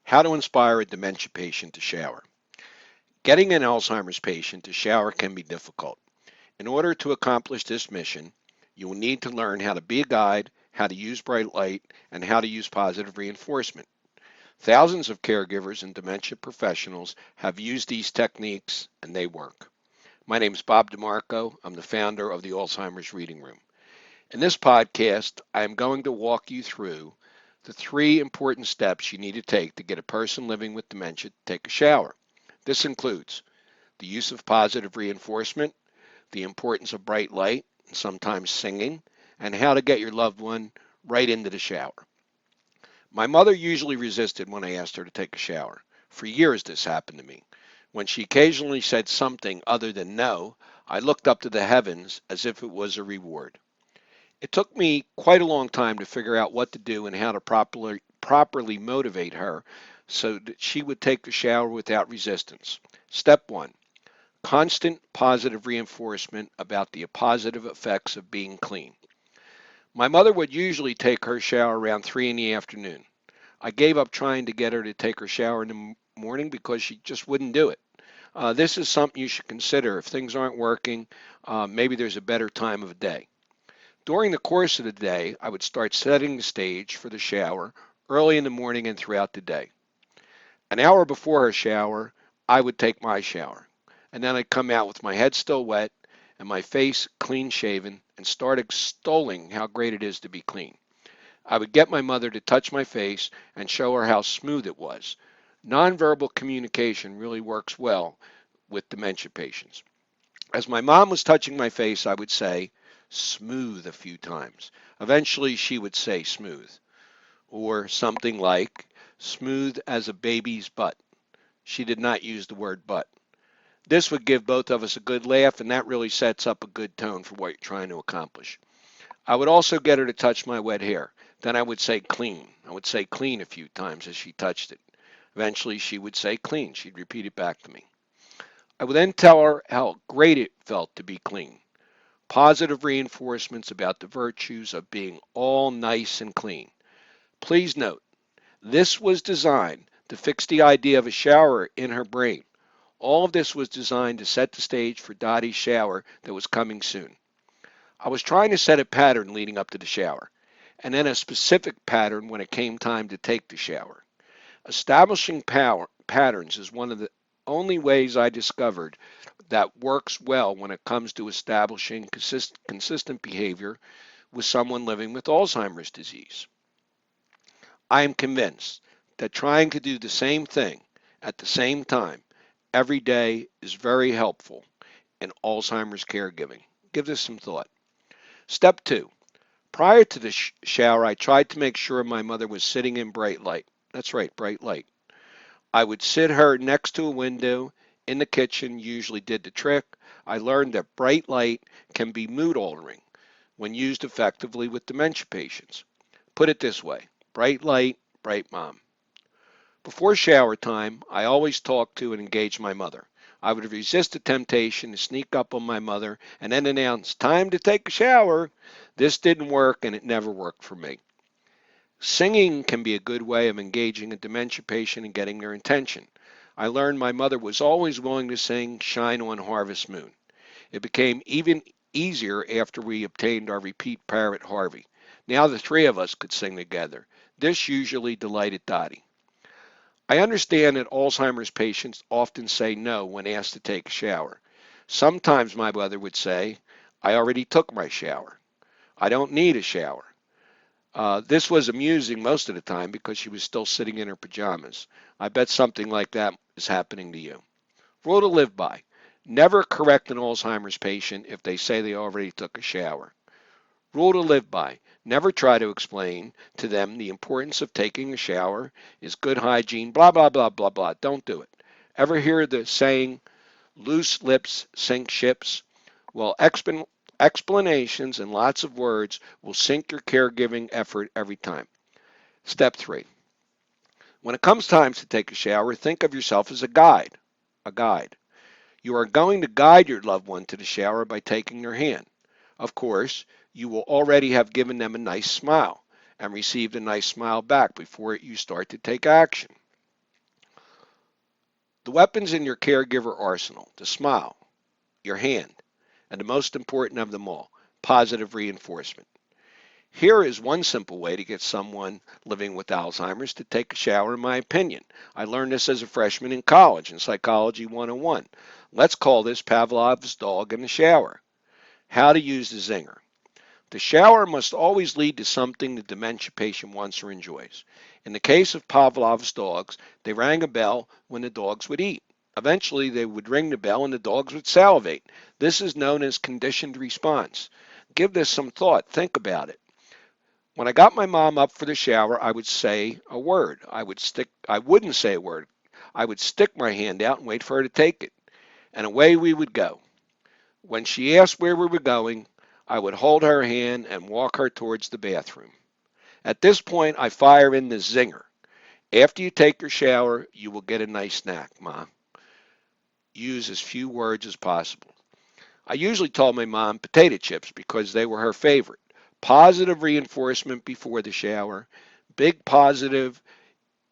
How to inspire a dementia patient to shower. Getting an Alzheimer's patient to shower can be difficult. In order to accomplish this mission, you will need to learn how to be a guide, how to use bright light, and how to use positive reinforcement. Thousands of caregivers and dementia professionals have used these techniques and they work. My name is Bob DeMarco. I'm the founder of the Alzheimer's Reading Room. In this podcast, I am going to walk you through the three important steps you need to take to get a person living with dementia to take a shower. This includes the use of positive reinforcement, the importance of bright light, and sometimes singing, and how to get your loved one right into the shower. My mother usually resisted when I asked her to take a shower. For years this happened to me. When she occasionally said something other than no, I looked up to the heavens as if it was a reward. It took me quite a long time to figure out what to do and how to properly motivate her so that she would take the shower without resistance. Step 1. Constant positive reinforcement about the positive effects of being clean. My mother would usually take her shower around 3 in the afternoon. I gave up trying to get her to take her shower in the morning because she just wouldn't do it. This is something you should consider. If things aren't working, maybe there's a better time of day. During the course of the day, I would start setting the stage for the shower early in the morning and throughout the day. An hour before her shower, I would take my shower, and then I'd come out with my head still wet and my face clean shaven and start extolling how great it is to be clean. I would get my mother to touch my face and show her how smooth it was. Nonverbal communication really works well with dementia patients. As my mom was touching my face, I would say, smooth a few times. Eventually, she would say smooth, or something like smooth as a baby's butt. She did not use the word butt. This would give both of us a good laugh, and that really sets up a good tone for what you're trying to accomplish. I would also get her to touch my wet hair. Then I would say clean. I would say clean a few times as she touched it. Eventually, she would say clean. She'd repeat it back to me. I would then tell her how great it felt to be clean. Positive reinforcements about the virtues of being all nice and clean. Please note, this was designed to fix the idea of a shower in her brain. All of this was designed to set the stage for Dottie's shower that was coming soon. I was trying to set a pattern leading up to the shower, and then a specific pattern when it came time to take the shower. Establishing patterns is one of the only ways I discovered that works well when it comes to establishing consistent behavior with someone living with Alzheimer's disease. I am convinced that trying to do the same thing at the same time every day is very helpful in Alzheimer's caregiving. Give this some thought. Step 2. Prior to the shower, I tried to make sure my mother was sitting in bright light. That's right, bright light. I would sit her next to a window in the kitchen, usually did the trick. I learned that bright light can be mood altering when used effectively with dementia patients. Put it this way, bright light, bright mom. Before shower time, I always talked to and engaged my mother. I would resist the temptation to sneak up on my mother and then announce, time to take a shower. This didn't work and it never worked for me. Singing can be a good way of engaging a dementia patient and getting their attention. I learned my mother was always willing to sing Shine On Harvest Moon. It became even easier after we obtained our repeat parrot Harvey. Now the three of us could sing together. This usually delighted Dottie. I understand that Alzheimer's patients often say no when asked to take a shower. Sometimes my mother would say, I already took my shower. I don't need a shower. This was amusing most of the time because she was still sitting in her pajamas. I bet something like that is happening to you. Rule to live by. Never correct an Alzheimer's patient if they say they already took a shower. Rule to live by. Never try to explain to them the importance of taking a shower is good hygiene, blah, blah, blah, blah, blah. Don't do it. Ever hear the saying, loose lips sink ships? Well, explanations and lots of words will sink your caregiving effort every time. Step 3. When it comes time to take a shower, think of yourself as a guide. A guide. You are going to guide your loved one to the shower by taking their hand. Of course, you will already have given them a nice smile and received a nice smile back before you start to take action. The weapons in your caregiver arsenal: the smile, your hand, and the most important of them all, positive reinforcement. Here is one simple way to get someone living with Alzheimer's to take a shower, in my opinion. I learned this as a freshman in college in Psychology 101. Let's call this Pavlov's dog in the shower. How to use the zinger. The shower must always lead to something the dementia patient wants or enjoys. In the case of Pavlov's dogs, they rang a bell when the dogs would eat. Eventually, they would ring the bell and the dogs would salivate. This is known as conditioned response. Give this some thought. Think about it. When I got my mom up for the shower, I would say a word. I wouldn't say a word. I would stick my hand out and wait for her to take it. And away we would go. When she asked where we were going, I would hold her hand and walk her towards the bathroom. At this point, I fire in the zinger. After you take your shower, you will get a nice snack, Ma. Use as few words as possible. I usually told my mom potato chips because they were her favorite. Positive reinforcement before the shower, big positive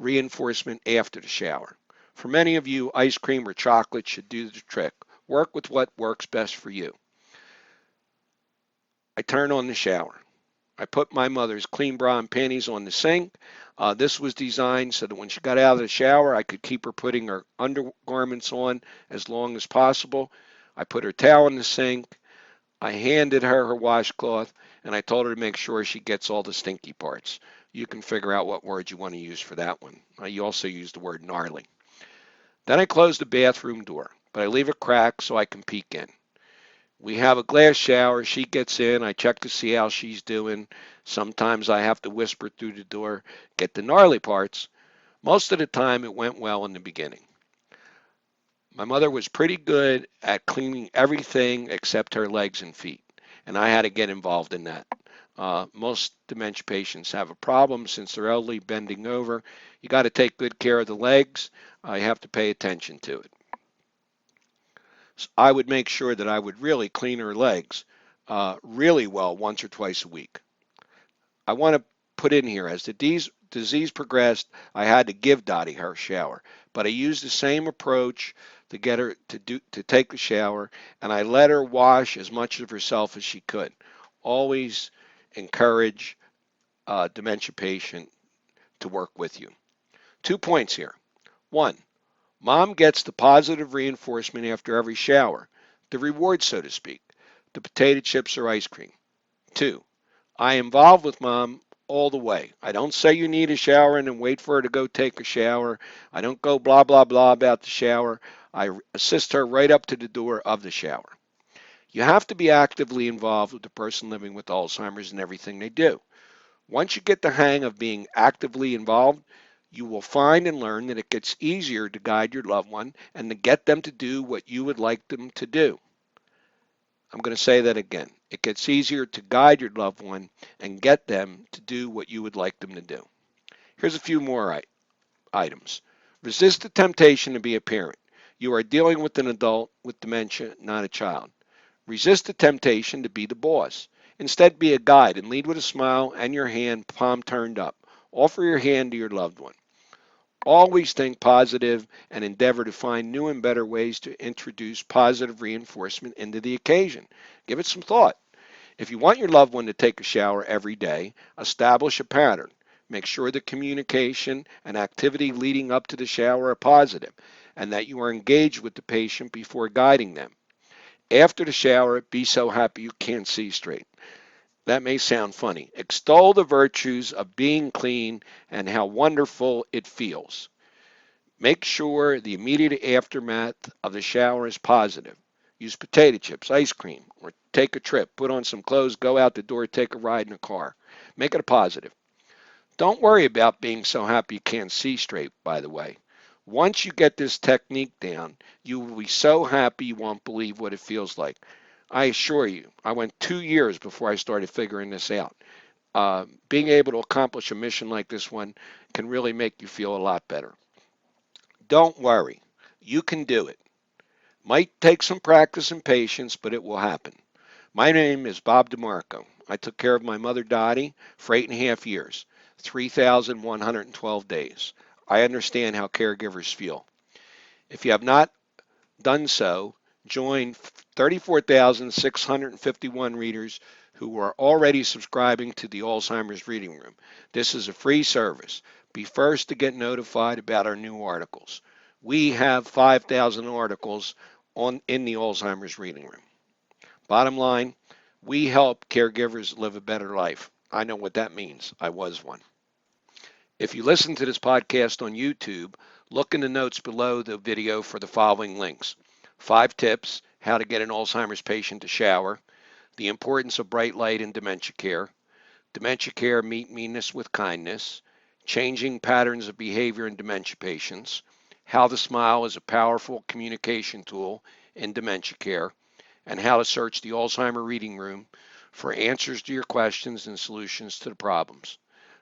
reinforcement after the shower. For many of you, ice cream or chocolate should do the trick. Work with what works best for you. I turn on the shower. I put my mother's clean bra and panties on the sink. This was designed so that when she got out of the shower, I could keep her putting her undergarments on as long as possible. I put her towel in the sink. I handed her her washcloth, and I told her to make sure she gets all the stinky parts. You can figure out what word you want to use for that one. You also use the word gnarly. Then I close the bathroom door, but I leave it cracked so I can peek in. We have a glass shower. She gets in. I check to see how she's doing. Sometimes I have to whisper through the door, get the gnarly parts. Most of the time it went well in the beginning. My mother was pretty good at cleaning everything except her legs and feet, and I had to get involved in that. Most dementia patients have a problem since they're elderly, bending over. You got to take good care of the legs. You have to pay attention to it. So I would make sure that I would really clean her legs really well once or twice a week. I want to put in here, as the disease progressed, I had to give Dottie her shower, but I used the same approach to get her to take the shower, and I let her wash as much of herself as she could. Always encourage a dementia patient to work with you. 2 points here. 1, Mom gets the positive reinforcement after every shower, the reward, so to speak, the potato chips or ice cream. 2, I involve with Mom all the way. I don't say you need a shower and then wait for her to go take a shower. I don't go blah, blah, blah about the shower. I assist her right up to the door of the shower. You have to be actively involved with the person living with Alzheimer's in everything they do. Once you get the hang of being actively involved, you will find and learn that it gets easier to guide your loved one and to get them to do what you would like them to do. I'm going to say that again. It gets easier to guide your loved one and get them to do what you would like them to do. Here's a few more items. Resist the temptation to be a parent. You are dealing with an adult with dementia, not a child. Resist the temptation to be the boss. Instead, be a guide and lead with a smile and your hand palm turned up. Offer your hand to your loved one. Always think positive and endeavor to find new and better ways to introduce positive reinforcement into the occasion. Give it some thought. If you want your loved one to take a shower every day, establish a pattern. Make sure the communication and activity leading up to the shower are positive and that you are engaged with the patient before guiding them. After the shower, be so happy you can't see straight. That may sound funny. Extol the virtues of being clean and how wonderful it feels. Make sure the immediate aftermath of the shower is positive. Use potato chips, ice cream, or take a trip. Put on some clothes, go out the door, take a ride in a car. Make it a positive. Don't worry about being so happy you can't see straight, by the way. Once you get this technique down, you will be so happy you won't believe what it feels like. I assure you, I went 2 years before I started figuring this out. Being able to accomplish a mission like this one can really make you feel a lot better. Don't worry. You can do it. Might take some practice and patience, but it will happen. My name is Bob DeMarco. I took care of my mother Dottie for 8.5 years, 3,112 days. I understand how caregivers feel. If you have not done so, join 34,651 readers who are already subscribing to the Alzheimer's Reading Room. This is a free service. Be first to get notified about our new articles. We have 5,000 articles in the Alzheimer's Reading Room. Bottom line, we help caregivers live a better life. I know what that means. I was one. If you listen to this podcast on YouTube, look in the notes below the video for the following links. 5 tips, how to get an Alzheimer's patient to shower, the importance of bright light in dementia care, meet meanness with kindness, changing patterns of behavior in dementia patients, how the smile is a powerful communication tool in dementia care, and how to search the Alzheimer Reading Room for answers to your questions and solutions to the problems.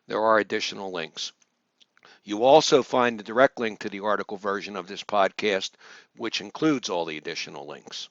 There are additional links. You will also find the direct link to the article version of this podcast, which includes all the additional links.